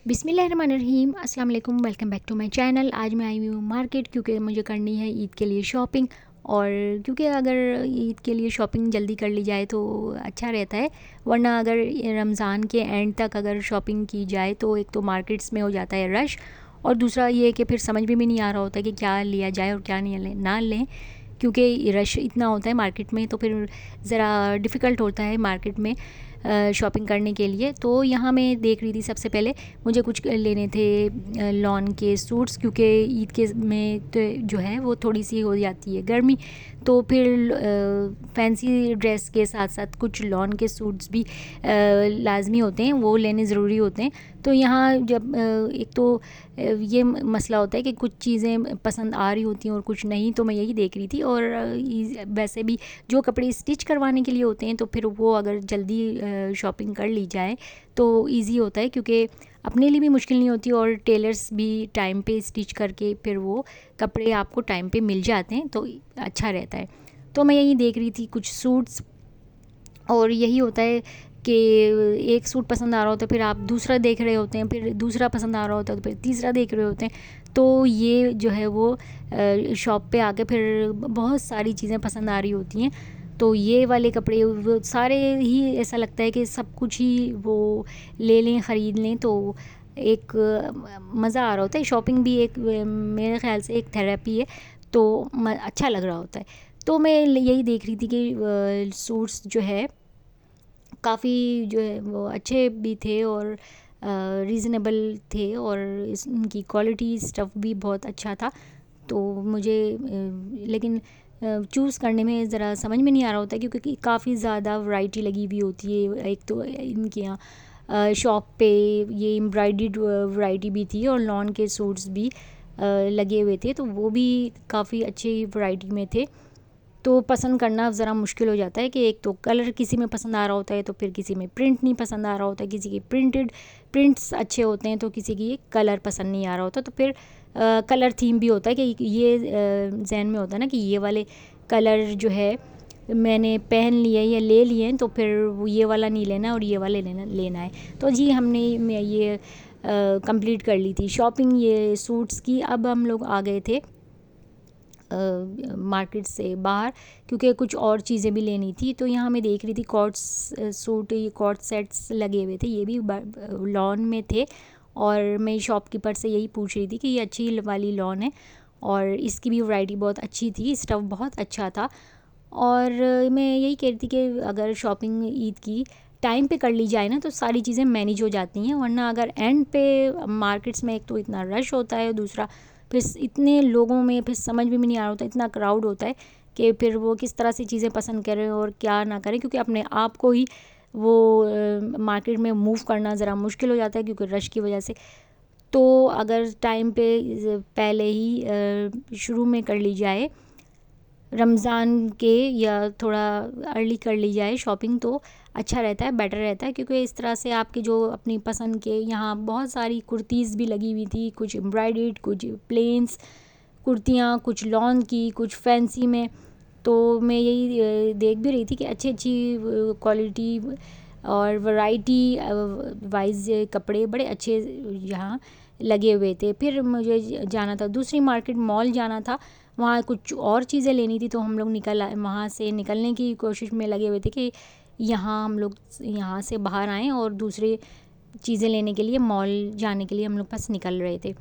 बिस्मिल्लाहिर्रहमानिर्रहीम अस्सलाम वालेकुम। Welcome back to my channel. आज मैं आई हुई हूँ मार्केट क्योंकि मुझे करनी है ईद के लिए शॉपिंग। और क्योंकि अगर ईद के लिए शॉपिंग जल्दी कर ली जाए तो अच्छा रहता है, वरना अगर रमज़ान के एंड तक अगर शॉपिंग की जाए तो एक तो मार्केट्स में हो जाता है रश, और दूसरा ये है कि फिर समझ में भी नहीं आ रहा होता कि क्या लिया जाए और क्या नहीं ना लें, क्योंकि रश इतना होता है मार्केट में। तो फिर ज़रा डिफ़िकल्ट होता है मार्केट में शॉपिंग करने के लिए। तो यहाँ मैं देख रही थी, सबसे पहले मुझे कुछ लेने थे लॉन के सूट्स, क्योंकि ईद के में तो जो है वो थोड़ी सी हो जाती है गर्मी। तो फिर फैंसी ड्रेस के साथ साथ कुछ लॉन के सूट्स भी लाजमी होते हैं, वो लेने ज़रूरी होते हैं। तो यहाँ जब एक तो ये मसला होता है कि कुछ चीज़ें पसंद आ रही होती हैं और कुछ नहीं, तो मैं यही देख रही थी। और वैसे भी जो कपड़े स्टिच करवाने के लिए होते हैं तो फिर वो अगर जल्दी शॉपिंग कर ली जाए तो इजी होता है, क्योंकि अपने लिए भी मुश्किल नहीं होती और टेलर्स भी टाइम पे स्टिच करके फिर वो कपड़े आपको टाइम पे मिल जाते हैं, तो अच्छा रहता है। तो मैं यही देख रही थी कुछ सूट्स, और यही होता है कि एक सूट पसंद आ रहा होता है, फिर आप दूसरा देख रहे होते हैं, फिर दूसरा पसंद आ रहा होता है, तो फिर तीसरा देख रहे होते हैं। तो ये जो है वो शॉप पे आके फिर बहुत सारी चीज़ें पसंद आ रही होती हैं। तो ये वाले कपड़े वो सारे ही ऐसा लगता है कि सब कुछ ही वो ले लें, ख़रीद लें, तो एक मज़ा आ रहा होता है। शॉपिंग भी एक मेरे ख़्याल से एक थेरेपी है, तो अच्छा लग रहा होता है। तो मैं यही देख रही थी कि सूट्स जो है काफ़ी जो है वो अच्छे भी थे और रीज़नेबल थे, और इनकी क्वालिटी स्टफ़ भी बहुत अच्छा था। तो मुझे लेकिन चूज़ करने में ज़रा समझ में नहीं आ रहा होता, क्योंकि काफ़ी ज़्यादा वैरायटी लगी हुई होती है। एक तो इनके यहाँ शॉप पे ये एम्ब्रॉयडर्ड वैरायटी भी थी और लॉन के सूट्स भी लगे हुए थे, तो वो भी काफ़ी अच्छी वैरायटी में थे। तो पसंद करना ज़रा मुश्किल हो जाता है कि एक तो कलर किसी में पसंद आ रहा होता है, तो फिर किसी में प्रिंट नहीं पसंद आ रहा होता है, किसी के प्रिंट्स अच्छे होते हैं, तो किसी की कलर पसंद नहीं आ रहा होता। तो फिर कलर थीम भी होता है कि ये जहन में होता है ना कि ये वाले कलर जो है मैंने पहन लिए या ले लिए हैं, तो फिर वो ये वाला नहीं लेना और ये वाले लेना है। तो जी हमने ये कंप्लीट कर ली थी शॉपिंग ये सूट्स की। अब हम लोग आ गए थे मार्केट से बाहर, क्योंकि कुछ और चीज़ें भी लेनी थी। तो यहाँ मैं देख रही थी कॉर्ड्स सूट, ये कॉर्ड सेट्स लगे हुए थे, ये भी लॉन में थे। और मैं शॉपकीपर से यही पूछ रही थी कि ये अच्छी वाली लॉन है, और इसकी भी वैरायटी बहुत अच्छी थी, स्टफ़ बहुत अच्छा था। और मैं यही कह रही थी कि अगर शॉपिंग ईद की टाइम पे कर ली जाए ना तो सारी चीज़ें मैनेज हो जाती हैं, वरना अगर एंड पे मार्केट्स में एक तो इतना रश होता है, दूसरा फिर इतने लोगों में फिर समझ में भी नहीं आ रहा होता, इतना क्राउड होता है कि फिर वो किस तरह से चीज़ें पसंद करें और क्या ना करें, क्योंकि अपने आप को ही वो मार्केट में मूव करना ज़रा मुश्किल हो जाता है क्योंकि रश की वजह से। तो अगर टाइम पे पहले ही शुरू में कर ली जाए रमज़ान के, या थोड़ा अर्ली कर ली जाए शॉपिंग, तो अच्छा रहता है, बेटर रहता है। क्योंकि इस तरह से आपके जो अपनी पसंद के, यहाँ बहुत सारी कुर्तीज़ भी लगी हुई थी, कुछ एम्ब्रॉयडर्ड, कुछ प्लेन्स कुर्तियाँ, कुछ लॉन की, कुछ फैंसी में। तो मैं यही देख भी रही थी कि अच्छी अच्छी क्वालिटी और वैरायटी वाइज कपड़े बड़े अच्छे यहाँ लगे हुए थे। फिर मुझे जाना था दूसरी मार्केट, मॉल जाना था, वहाँ कुछ और चीज़ें लेनी थी। तो हम लोग निकल आए, वहाँ से निकलने की कोशिश में लगे हुए थे कि यहाँ हम लोग यहाँ से बाहर आएँ और दूसरी चीज़ें लेने के लिए मॉल जाने के लिए हम लोग बस निकल रहे थे।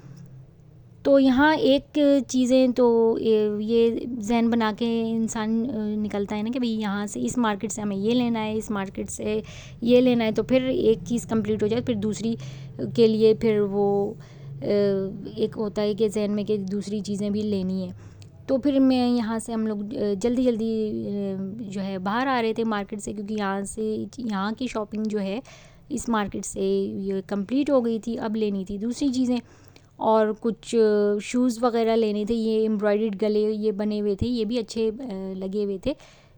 तो यहाँ एक चीज़ें तो ये ज़हन बना के इंसान निकलता है ना कि भाई यहाँ से इस मार्केट से हमें ये लेना है, इस मार्केट से ये लेना है, तो फिर एक चीज़ कंप्लीट हो जाए फिर दूसरी के लिए फिर वो एक होता है कि ज़हन में कि दूसरी चीज़ें भी लेनी है। तो फिर मैं यहाँ से हम लोग जल्दी जल्दी जो है बाहर आ रहे थे मार्केट से, क्योंकि यहाँ की शॉपिंग जो है इस मार्केट से ये कंप्लीट हो गई थी। अब लेनी थी दूसरी चीज़ें, और कुछ शूज़ वगैरह लेने थे, ये एम्ब्रॉयडर्ड गले ये बने हुए थे, ये भी अच्छे लगे हुए थे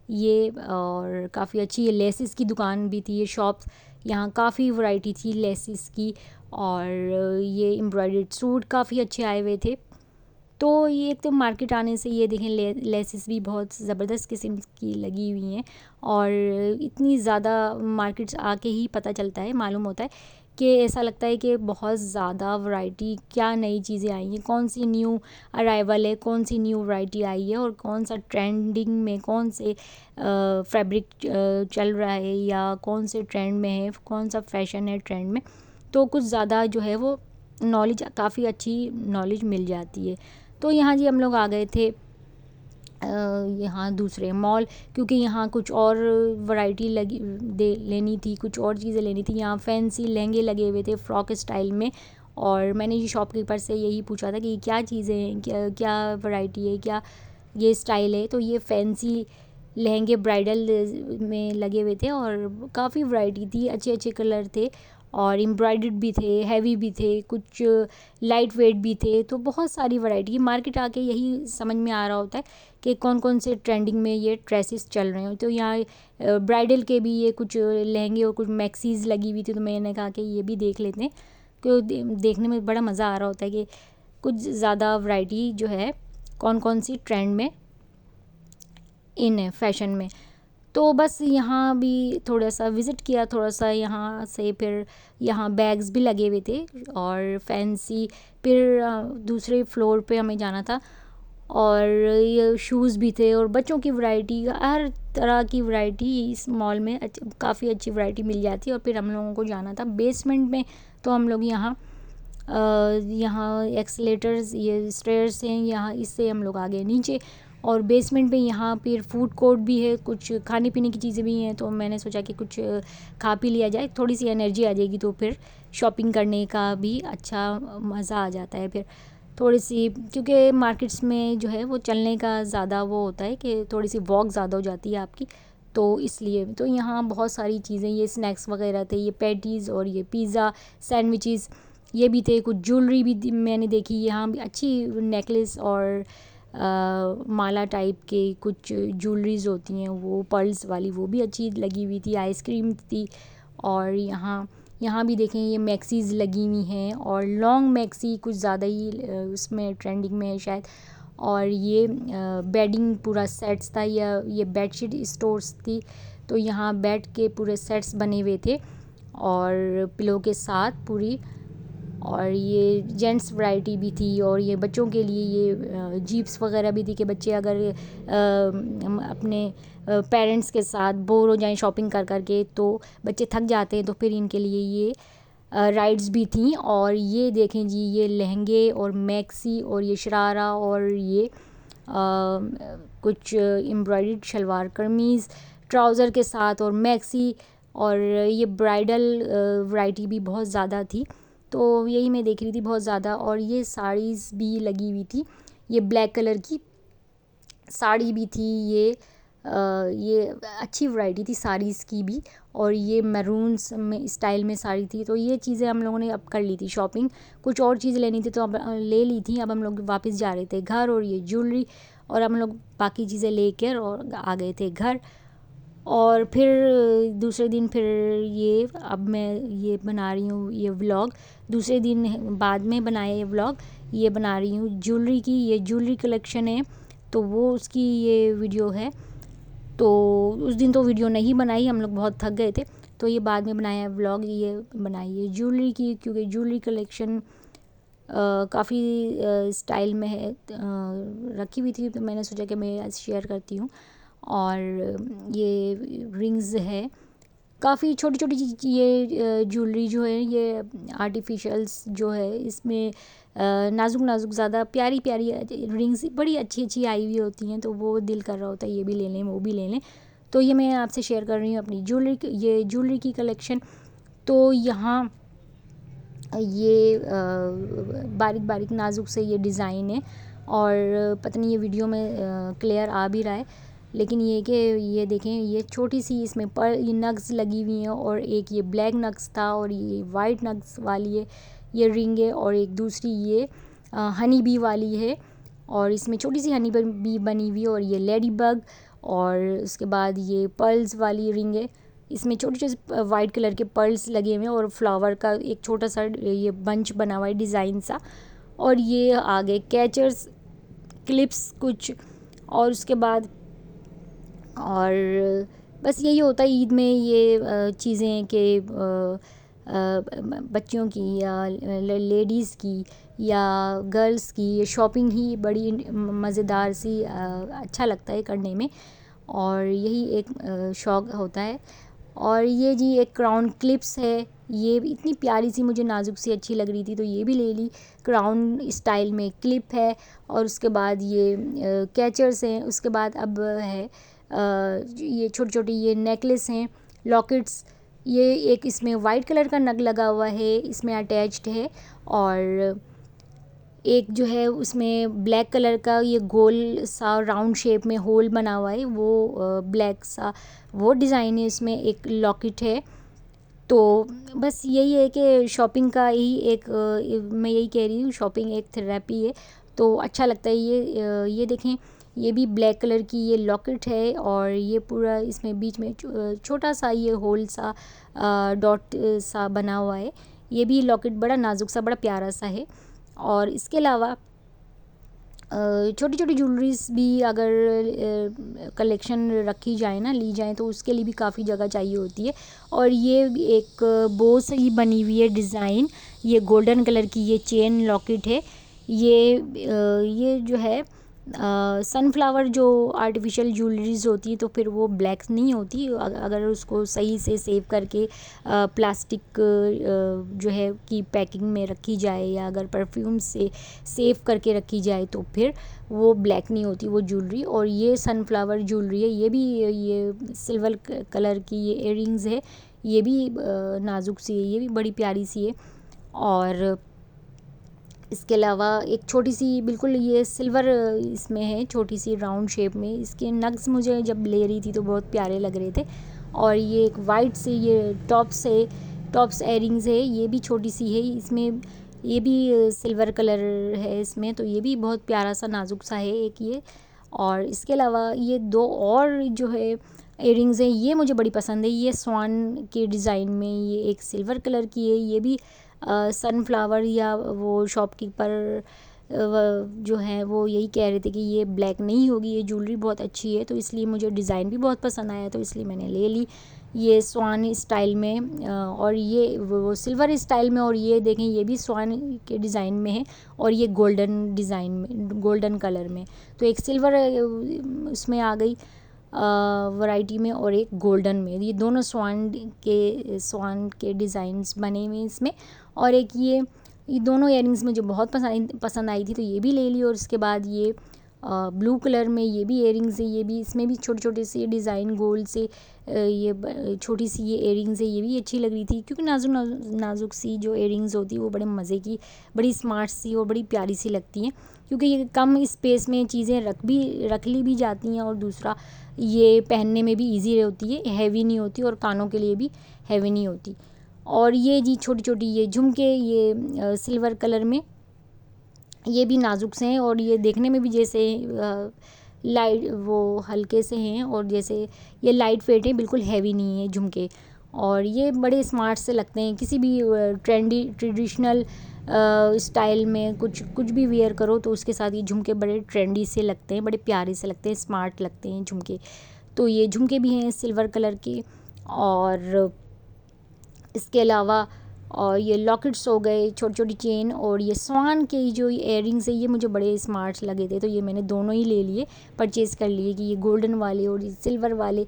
ये। और काफ़ी अच्छी ये लेसिस की दुकान भी थी, ये शॉप्स, यहाँ काफ़ी वैरायटी थी लेसिस की। और ये एम्ब्रॉयडर्ड सूट काफ़ी अच्छे आए हुए थे। तो ये एक तो मार्केट आने से ये देखें लेसिस भी बहुत ज़बरदस्त किस्म की लगी हुई हैं, और इतनी ज़्यादा मार्केट्स आके ही पता चलता है, मालूम होता है के ऐसा लगता है कि बहुत ज़्यादा वैरायटी, क्या नई चीज़ें आई हैं, कौन सी न्यू अराइवल है, कौन सी न्यू वैरायटी आई है और कौन सा ट्रेंडिंग में कौन से फैब्रिक चल रहा है या कौन से ट्रेंड में है, कौन सा फैशन है ट्रेंड में। तो कुछ ज़्यादा जो है वो नॉलेज, काफ़ी अच्छी नॉलेज मिल जाती है। तो यहाँ जी हम लोग आ गए थे यहाँ दूसरे मॉल, क्योंकि यहाँ कुछ और वैरायटी लगी लेनी थी, कुछ और चीज़ें लेनी थी। यहाँ फैंसी लहंगे लगे हुए थे फ्रॉक स्टाइल में, और मैंने ये शॉपकीपर से यही पूछा था कि क्या चीज़ें हैं, क्या क्या वैरायटी है, क्या ये स्टाइल है। तो ये फैंसी लहंगे ब्राइडल में लगे हुए थे और काफ़ी वैरायटी थी, अच्छे अच्छे कलर थे और एम्ब्रॉयडर्ड भी थे, हैवी भी थे, कुछ लाइट वेट भी थे। तो बहुत सारी वैरायटी, मार्केट आके यही समझ में आ रहा होता है कि कौन कौन से ट्रेंडिंग में ये ड्रेसेस चल रहे हैं। तो यहाँ ब्राइडल के भी ये कुछ लहंगे और कुछ मैक्सीज लगी हुई थी, तो मैंने कहा कि ये भी देख लेते हैं, क्योंकि देखने में बड़ा मज़ा आ रहा होता है कि कुछ ज़्यादा वैरायटी जो है कौन कौन सी ट्रेंड में इन है फैशन में। तो बस यहाँ भी थोड़ा सा विज़िट किया, थोड़ा सा यहाँ से फिर यहाँ बैग्स भी लगे हुए थे और फैंसी, फिर दूसरे फ्लोर पे हमें जाना था और ये शूज़ भी थे और बच्चों की वैरायटी, हर तरह की वैरायटी इस मॉल में काफ़ी अच्छी वैरायटी मिल जाती है। और फिर हम लोगों को जाना था बेसमेंट में, तो हम लोग यहाँ एक्सलेटर्स, ये स्टेयर्स हैं, यहाँ इससे हम लोग आ गए नीचे और बेसमेंट में यहाँ फिर फूड कोर्ट भी है, कुछ खाने पीने की चीज़ें भी हैं। तो मैंने सोचा कि कुछ खा पी लिया जाए, थोड़ी सी एनर्जी आ जाएगी, तो फिर शॉपिंग करने का भी अच्छा मज़ा आ जाता है। फिर थोड़ी सी, क्योंकि मार्केट्स में जो है वो चलने का ज़्यादा वो होता है कि थोड़ी सी वॉक ज़्यादा हो जाती है आपकी, तो इसलिए। तो यहाँ बहुत सारी चीज़ें, ये स्नैक्स वगैरह थे, ये पैटीज़ और ये पिज़्ज़ा सैंडविचेस ये भी थे, कुछ ज्वेलरी भी मैंने देखी यहाँ भी, अच्छी नेकलेस और माला टाइप के कुछ ज्वेलरीज होती हैं वो पर्ल्स वाली, वो भी अच्छी लगी हुई थी। आइसक्रीम थी और यहाँ भी देखें ये मैक्सीज़ लगी हुई हैं और लॉन्ग मैक्सी कुछ ज़्यादा ही उसमें ट्रेंडिंग में है शायद। और ये बेडिंग पूरा सेट्स था, या ये बेडशीट स्टोर्स थी, तो यहाँ बेड के पूरे सेट्स बने हुए थे और पिलो के साथ पूरी। और ये जेंट्स वैरायटी भी थी और ये बच्चों के लिए ये जीप्स वगैरह भी थी कि बच्चे अगर अपने पेरेंट्स के साथ बोर हो जाएं शॉपिंग कर कर के, तो बच्चे थक जाते हैं, तो फिर इनके लिए ये राइड्स भी थी। और ये देखें जी, ये लहंगे और मैक्सी और ये शरारा और ये कुछ एम्ब्रॉयडर्ड शलवार कमीज़ ट्राउज़र के साथ और मैक्सी, और ये ब्राइडल वैरायटी भी बहुत ज़्यादा थी। तो यही मैं देख रही थी बहुत ज़्यादा। और ये साड़ीज़ भी लगी हुई थी, ये ब्लैक कलर की साड़ी भी थी, ये अच्छी वैरायटी थी साड़ीज़ की भी। और ये मैरून्स में स्टाइल में साड़ी थी। तो ये चीज़ें हम लोगों ने अब कर ली थी शॉपिंग, कुछ और चीज़ लेनी थी तो अब ले ली थी। अब हम लोग वापस जा रहे थे घर, और ये ज्वेलरी और हम लोग बाकी चीज़ें लेकर और आ गए थे घर। और फिर दूसरे दिन फिर ये, अब मैं ये बना रही हूँ ये व्लॉग, दूसरे दिन बाद में बनाया ये व्लॉग, ये बना रही हूँ ज्वेलरी की, ये ज्वेलरी कलेक्शन है, तो वो उसकी ये वीडियो है। तो उस दिन तो वीडियो नहीं बनाई, हम लोग बहुत थक गए थे, तो ये बाद में बनाया व्लॉग, ये बनाई है ज्वेलरी की, क्योंकि ज्वेलरी कलेक्शन काफ़ी स्टाइल में है, रखी हुई थी, तो मैंने सोचा कि मैं शेयर करती हूँ। और ये रिंग्स है, काफ़ी छोटी छोटी ये ज्वेलरी जो है ये आर्टिफिशियल्स जो है, इसमें नाजुक नाजुक ज़्यादा प्यारी प्यारी रिंग्स बड़ी अच्छी अच्छी आई हुई होती हैं, तो वो दिल कर रहा होता है ये भी ले लें वो भी ले लें। तो ये मैं आपसे शेयर कर रही हूँ अपनी ये ज्वेलरी की कलेक्शन। तो यहाँ ये बारीक बारीक नाजुक से ये डिज़ाइन है, और पता नहीं ये वीडियो में क्लियर आ भी रहा है, लेकिन ये कि ये देखें ये छोटी सी इसमें पर ये नग्स लगी हुई हैं, और एक ये ब्लैक नग्स था और ये वाइट नग्स वाली है ये रिंग है, और एक दूसरी ये हनी बी वाली है, और इसमें छोटी सी हनी बी बनी हुई है, और ये लेडी बग, और उसके बाद ये पर्ल्स वाली रिंग है, इसमें छोटे छोटे वाइट कलर के पर्ल्स लगे हुए हैं और फ्लावर का एक छोटा सा ये बंच बना हुआ है डिज़ाइन सा। और ये आगे कैचर्स क्लिप्स कुछ, और उसके बाद और बस यही होता है ईद में ये चीज़ें कि बच्चियों की या लेडीज़ की या गर्ल्स की ये शॉपिंग ही बड़ी मज़ेदार सी अच्छा लगता है करने में, और यही एक शौक़ होता है। और ये जी एक क्राउन क्लिप्स है, ये भी इतनी प्यारी सी मुझे नाजुक सी अच्छी लग रही थी तो ये भी ले ली। क्राउन स्टाइल में क्लिप है, और उसके बाद ये कैचर्स हैं, उसके बाद अब है ये छोटी छोटी ये नेकलेस हैं, लॉकेट्स। ये एक इसमें वाइट कलर का नग लगा हुआ है, इसमें अटैच्ड है, और एक जो है उसमें ब्लैक कलर का ये गोल सा राउंड शेप में होल बना हुआ है, वो ब्लैक सा वो डिज़ाइन है, इसमें एक लॉकेट है। तो बस यही है कि शॉपिंग का यही एक मैं यही कह रही हूँ, शॉपिंग एक थेरेपी है, तो अच्छा लगता है। ये देखें, ये भी ब्लैक कलर की ये लॉकेट है, और ये पूरा इसमें बीच में छोटा सा ये होल सा डॉट सा बना हुआ है। ये भी लॉकेट बड़ा नाजुक सा, बड़ा प्यारा सा है। और इसके अलावा छोटी छोटी ज्वेलरीज भी अगर कलेक्शन रखी जाए ना, ली जाए, तो उसके लिए भी काफ़ी जगह चाहिए होती है। और ये एक बो से ही बनी हुई है डिज़ाइन, ये गोल्डन कलर की ये चेन लॉकेट है। ये जो है सनफ्लावर जो आर्टिफिशियल ज्वेलरीज होती है तो फिर वो ब्लैक नहीं होती, अगर उसको सही से सेव करके प्लास्टिक जो है की पैकिंग में रखी जाए, या अगर परफ्यूम से सेव करके रखी जाए तो फिर वो ब्लैक नहीं होती वो ज्वेलरी। और ये सनफ्लावर ज्वेलरी है, ये भी ये सिल्वर कलर की ये इयररिंग्स है, ये भी नाजुक सी है, ये भी बड़ी प्यारी सी है। और इसके अलावा एक छोटी सी बिल्कुल ये सिल्वर इसमें है, छोटी सी राउंड शेप में, इसके नग्स मुझे जब ले रही थी तो बहुत प्यारे लग रहे थे। और ये एक वाइट से ये टॉप्स एयरिंग्स है, ये भी छोटी सी है, इसमें ये भी सिल्वर कलर है इसमें, तो ये भी बहुत प्यारा सा नाजुक सा है एक ये। और इसके अलावा ये दो और जो है इयररिंग्स हैं, ये मुझे बड़ी पसंद है, ये स्वान के डिज़ाइन में, ये एक सिल्वर कलर की है, ये भी सनफ्लावर या वो शॉपकीपर जो है वो यही कह रहे थे कि ये ब्लैक नहीं होगी, ये ज्वेलरी बहुत अच्छी है, तो इसलिए मुझे डिज़ाइन भी बहुत पसंद आया, तो इसलिए मैंने ले ली ये स्वान स्टाइल में। और ये वो सिल्वर स्टाइल में, और ये देखें ये भी स्वान के डिज़ाइन में है, और ये गोल्डन डिज़ाइन में, गोल्डन कलर में। तो एक सिल्वर उसमें आ गई वैरायटी में, और एक गोल्डन में, ये दोनों स्वान के डिज़ाइंस बने हुए इसमें। और एक ये दोनों इयररिंग्स मुझे बहुत पसंद आई थी, तो ये भी ले ली। और उसके बाद ये ब्लू कलर में ये भी इयररिंग्स है, ये भी इसमें भी छोटे छोटे से डिज़ाइन गोल से ये छोटी सी ये इयररिंग्स है, ये भी अच्छी लग रही थी, क्योंकि नाजुक सी जो इयररिंग्स होती है वो बड़े मज़े की, बड़ी स्मार्ट सी और बड़ी प्यारी सी लगती हैं, क्योंकि ये कम स्पेस में चीज़ें रख ली भी जाती हैं, और दूसरा ये पहनने में भी ईजी होती है, हैवी नहीं होती, और कानों के लिए भी हैवी नहीं होती। और ये जी छोटी छोटी ये झुमके, ये सिल्वर कलर में, ये भी नाजुक से हैं, और ये देखने में भी जैसे लाइट वो हल्के से हैं, और जैसे ये लाइट वेट है, बिल्कुल हैवी नहीं है झुमके। और ये बड़े स्मार्ट से लगते हैं, किसी भी ट्रेडिशनल स्टाइल में कुछ भी वेयर करो तो उसके साथ ये झुमके बड़े ट्रेंडी से लगते हैं, बड़े प्यारे से लगते हैं, स्मार्ट लगते हैं झुमके। तो ये झुमके भी हैं सिल्वर कलर के। और इसके अलावा और ये लॉकेट्स हो गए, छोटी छोटी चेन, और ये स्वान के जो इयररिंग्स है ये मुझे बड़े स्मार्ट लगे थे, तो ये मैंने दोनों ही ले लिए, परचेज़ कर लिए, कि ये गोल्डन वाले और ये सिल्वर वाले,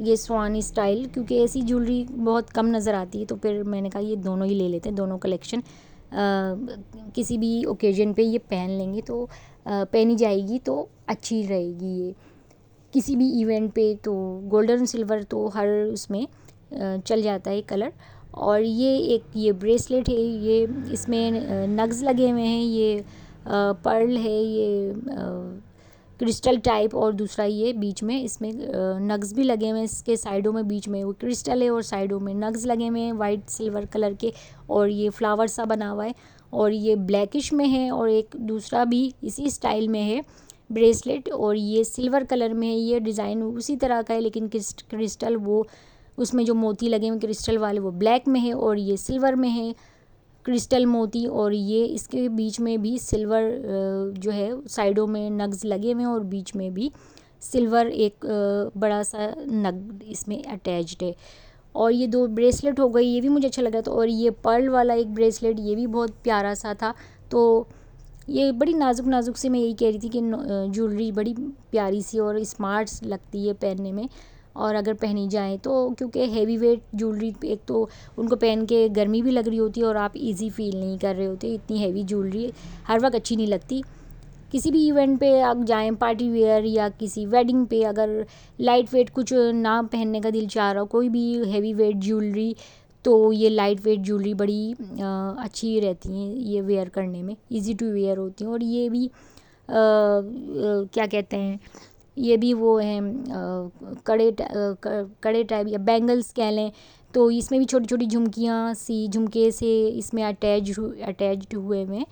ये स्वान स्टाइल, क्योंकि ऐसी ज्वेलरी बहुत कम नज़र आती है, तो फिर मैंने कहा ये दोनों ही ले लेते हैं, दोनों कलेक्शन किसी भी ओकेजन पे ये पहन लेंगे तो पहनी जाएगी तो अच्छी रहेगी। ये किसी भी इवेंट पे तो गोल्डन सिल्वर तो हर उसमें चल जाता है कलर। और ये ब्रेसलेट है, ये इसमें नग्स लगे हुए हैं, ये पर्ल है, ये क्रिस्टल टाइप, और दूसरा ये बीच में इसमें नग्स भी लगे हुए हैं, इसके साइडों में बीच में वो क्रिस्टल है और साइडों में नग्स लगे हुए हैं वाइट सिल्वर कलर के, और ये फ्लावर सा बना हुआ है, और ये ब्लैकिश में है, और एक दूसरा भी इसी स्टाइल में है ब्रेसलेट, और ये सिल्वर कलर में है, ये डिज़ाइन उसी तरह का है, लेकिन क्रिस्टल वो उसमें जो मोती लगे हुए क्रिस्टल वाले वो ब्लैक में है, और ये सिल्वर में है क्रिस्टल मोती, और ये इसके बीच में भी सिल्वर जो है साइडों में नग्स लगे हुए हैं, और बीच में भी सिल्वर एक बड़ा सा नग इसमें अटैच्ड है। और ये 2 ब्रेसलेट हो गई, ये भी मुझे अच्छा लग रहा था। और ये पर्ल वाला एक ब्रेसलेट, ये भी बहुत प्यारा सा था। तो ये बड़ी नाजुक नाजुक सी, मैं यही कह रही थी कि ज्वेलरी बड़ी प्यारी सी और स्मार्ट लगती है पहनने में, और अगर पहनी जाए तो, क्योंकि हैवी वेट ज्वेलरी एक तो उनको पहन के गर्मी भी लग रही होती है और आप इजी फील नहीं कर रहे होते। इतनी हैवी ज्वेलरी हर वक्त अच्छी नहीं लगती। किसी भी इवेंट पे आप जाएं, पार्टी वेयर या किसी वेडिंग पे, अगर लाइट वेट कुछ ना पहनने का दिल चाह रहा हो, कोई भी हैवी वेट ज्वेलरी, तो ये लाइट वेट ज्वेलरी बड़ी अच्छी रहती हैं ये वेयर करने में, इजी टू वेयर होती हैं। और ये भी क्या कहते हैं, ये भी वो हैं कड़े टाइप या बैंगल्स कह लें। तो इसमें भी छोटी छोटी झुमकियाँ सी, झुमके से इसमें अटैच्ड हुए में,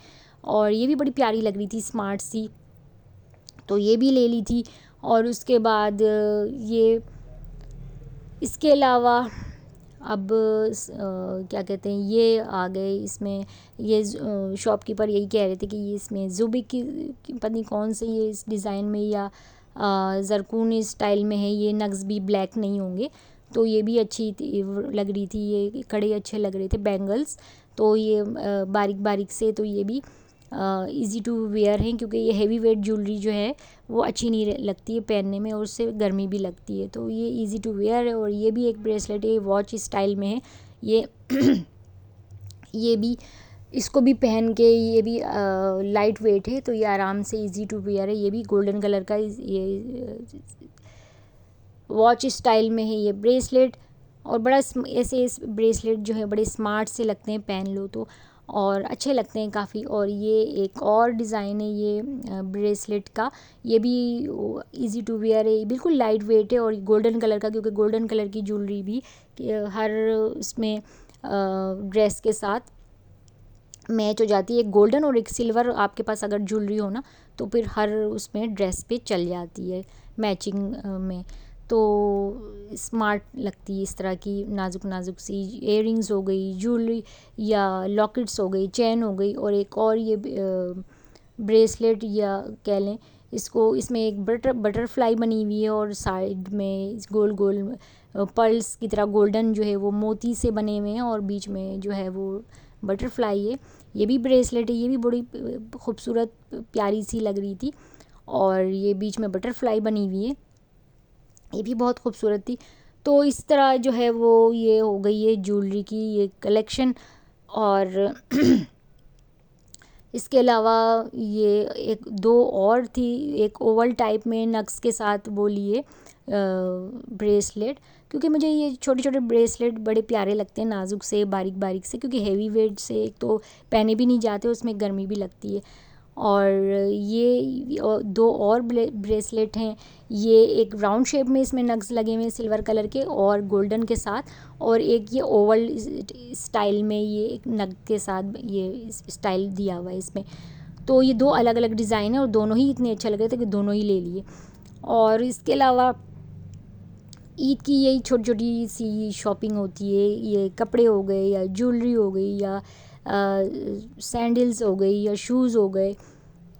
और ये भी बड़ी प्यारी लग रही थी, स्मार्ट सी, तो ये भी ले ली थी। और उसके बाद ये, इसके अलावा अब क्या कहते हैं, ये आ गए इसमें, ये शॉपकीपर यही कह रहे थे कि ये इसमें ज़ुबिक की पता नहीं कौन से, ये इस डिज़ाइन में या ज़रकून स्टाइल में है, ये नग्स भी ब्लैक नहीं होंगे। तो ये भी अच्छी लग रही थी, ये कड़े अच्छे लग रहे थे बैंगल्स। तो ये बारीक बारीक से, तो ये भी इजी टू वेयर हैं, क्योंकि ये हैवी वेट ज्वेलरी जो है वो अच्छी नहीं लगती है पहनने में, और उससे गर्मी भी लगती है। तो ये इजी टू वेयर है। और ये भी एक ब्रेसलेट है, वॉच स्टाइल में है ये ये भी, इसको भी पहन के, ये भी लाइट वेट है, तो ये आराम से इजी टू वेयर है। ये भी गोल्डन कलर का ये वॉच स्टाइल में है ये ब्रेसलेट। और बड़ा ऐसे ब्रेसलेट जो है बड़े स्मार्ट से लगते हैं, पहन लो तो, और अच्छे लगते हैं काफ़ी। और ये एक और डिज़ाइन है ये ब्रेसलेट का, ये भी इजी टू वेयर है, बिल्कुल लाइट वेट है, और गोल्डन कलर का, क्योंकि गोल्डन कलर की ज्वेलरी भी हर उसमें ड्रेस के साथ मैच हो जाती है। एक गोल्डन और एक सिल्वर आपके पास अगर ज्वेलरी हो ना, तो फिर हर उसमें ड्रेस पे चल जाती है मैचिंग में। तो स्मार्ट लगती है इस तरह की नाजुक नाजुक सी इयररिंग्स हो गई, ज्वेलरी या लॉकेट्स हो गई, चैन हो गई। और एक और ये ब्रेसलेट या कह लें इसको, इसमें एक बटरफ्लाई बनी हुई है, और साइड में गोल गोल पर्ल्स की तरह गोल्डन जो है वो मोती से बने हुए हैं, और बीच में जो है वो बटरफ्लाई है। ये भी ब्रेसलेट है, ये भी बड़ी खूबसूरत प्यारी सी लग रही थी, और ये बीच में बटरफ्लाई बनी हुई है, ये भी बहुत खूबसूरत थी। तो इस तरह जो है वो ये हो गई है ज्वेलरी की ये कलेक्शन। और इसके अलावा ये एक दो और थी, एक ओवल टाइप में नक्स के साथ वो लिए ब्रेसलेट, क्योंकि मुझे ये छोटे छोटे ब्रेसलेट बड़े प्यारे लगते हैं, नाजुक से, बारीक बारीक से, क्योंकि हैवी वेट से एक तो पहने भी नहीं जाते, उसमें गर्मी भी लगती है। और ये दो और ब्रेसलेट हैं, ये एक राउंड शेप में इसमें नग्स लगे हुए हैं सिल्वर कलर के और गोल्डन के साथ, और एक ये ओवल स्टाइल में ये एक नग के साथ ये स्टाइल दिया हुआ है इसमें। तो ये दो अलग अलग डिज़ाइन है, और दोनों ही इतने अच्छे लग रहे थे कि दोनों ही ले लिए। और इसके अलावा ईद की यही छोटी छोटी सी शॉपिंग होती है, ये कपड़े हो गए या ज्वेलरी हो गई या सैंडल्स हो गई या शूज़ हो गए।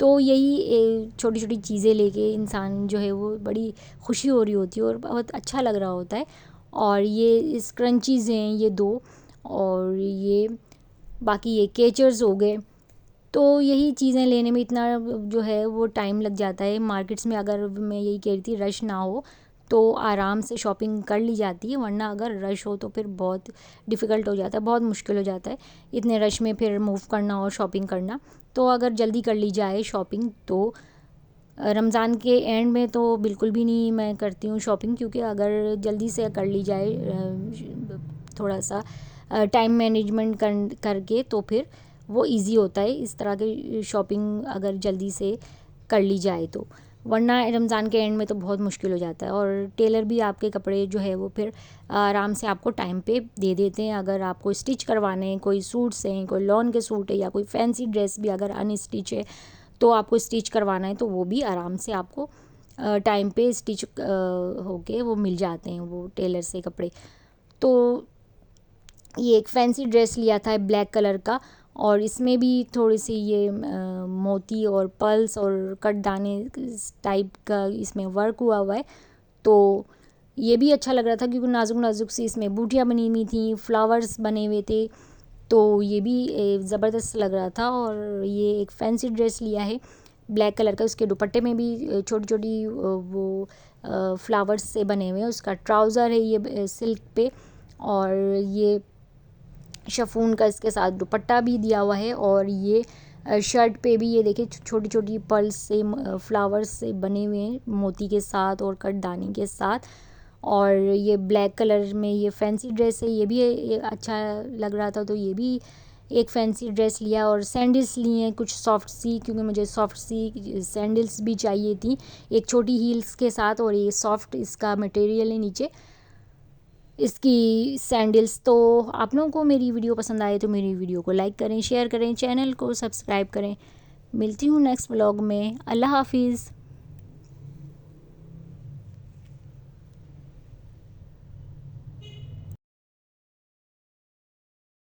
तो यही छोटी छोटी चीज़ें लेके इंसान जो है वो बड़ी खुशी हो रही होती है और बहुत अच्छा लग रहा होता है। और ये स्क्रंचीज़ हैं ये दो, और ये बाकी ये केचर्स हो गए। तो यही चीज़ें लेने में इतना जो है वो टाइम लग जाता है मार्केट्स में। अगर मैं यही कह रही थी रश ना हो तो आराम से शॉपिंग कर ली जाती है, वरना अगर रश हो तो फिर बहुत डिफ़िकल्ट हो जाता है, बहुत मुश्किल हो जाता है इतने रश में फिर मूव करना और शॉपिंग करना। तो अगर जल्दी कर ली जाए शॉपिंग तो रमज़ान के एंड में तो बिल्कुल भी नहीं मैं करती हूँ शॉपिंग, क्योंकि अगर जल्दी से कर ली जाए थोड़ा सा टाइम मैनेजमेंट करके तो फिर वो इजी होता है इस तरह की शॉपिंग अगर जल्दी से कर ली जाए तो। वरना रमज़ान के एंड में तो बहुत मुश्किल हो जाता है, और टेलर भी आपके कपड़े जो है वो फिर आराम से आपको टाइम पे दे देते हैं। अगर आपको स्टिच करवाने हैं, कोई सूट्स हैं, कोई लॉन के सूट है या कोई फैंसी ड्रेस भी अगर अनस्टिच है तो आपको स्टिच करवाना है तो वो भी आराम से आपको टाइम पे स्टिच होके वो मिल जाते हैं वो टेलर से कपड़े। तो ये एक फैंसी ड्रेस लिया था ब्लैक कलर का, और इसमें भी थोड़ी सी ये मोती और पर्ल्स और कटदाने टाइप का इसमें वर्क हुआ हुआ है। तो ये भी अच्छा लग रहा था क्योंकि नाजुक नाजुक सी इसमें बूटियाँ बनी हुई थी, फ्लावर्स बने हुए थे, तो ये भी ज़बरदस्त लग रहा था। और ये एक फैंसी ड्रेस लिया है ब्लैक कलर का, उसके दुपट्टे में भी छोटी छोटी वो फ्लावर्स से बने हुए हैं। उसका ट्राउज़र है ये सिल्क पे, और ये शिफॉन का इसके साथ दुपट्टा भी दिया हुआ है। और ये शर्ट पे भी ये देखिए छोटी छोटी पर्ल्स से फ्लावर्स से बने हुए हैं मोती के साथ और कटदानी के साथ। और ये ब्लैक कलर में ये फैंसी ड्रेस है, ये भी अच्छा लग रहा था, तो ये भी एक फैंसी ड्रेस लिया। और सैंडल्स लिए हैं कुछ सॉफ्ट सी, क्योंकि मुझे सॉफ्ट सी सैंडल्स भी चाहिए थी, एक छोटी हील्स के साथ, और ये सॉफ्ट इसका मटेरियल है नीचे इसकी सैंडल्स। तो आप लोगों को मेरी वीडियो पसंद आए तो मेरी वीडियो को लाइक करें, शेयर करें, चैनल को सब्सक्राइब करें। मिलती हूँ नेक्स्ट व्लॉग में। अल्लाह हाफिज़।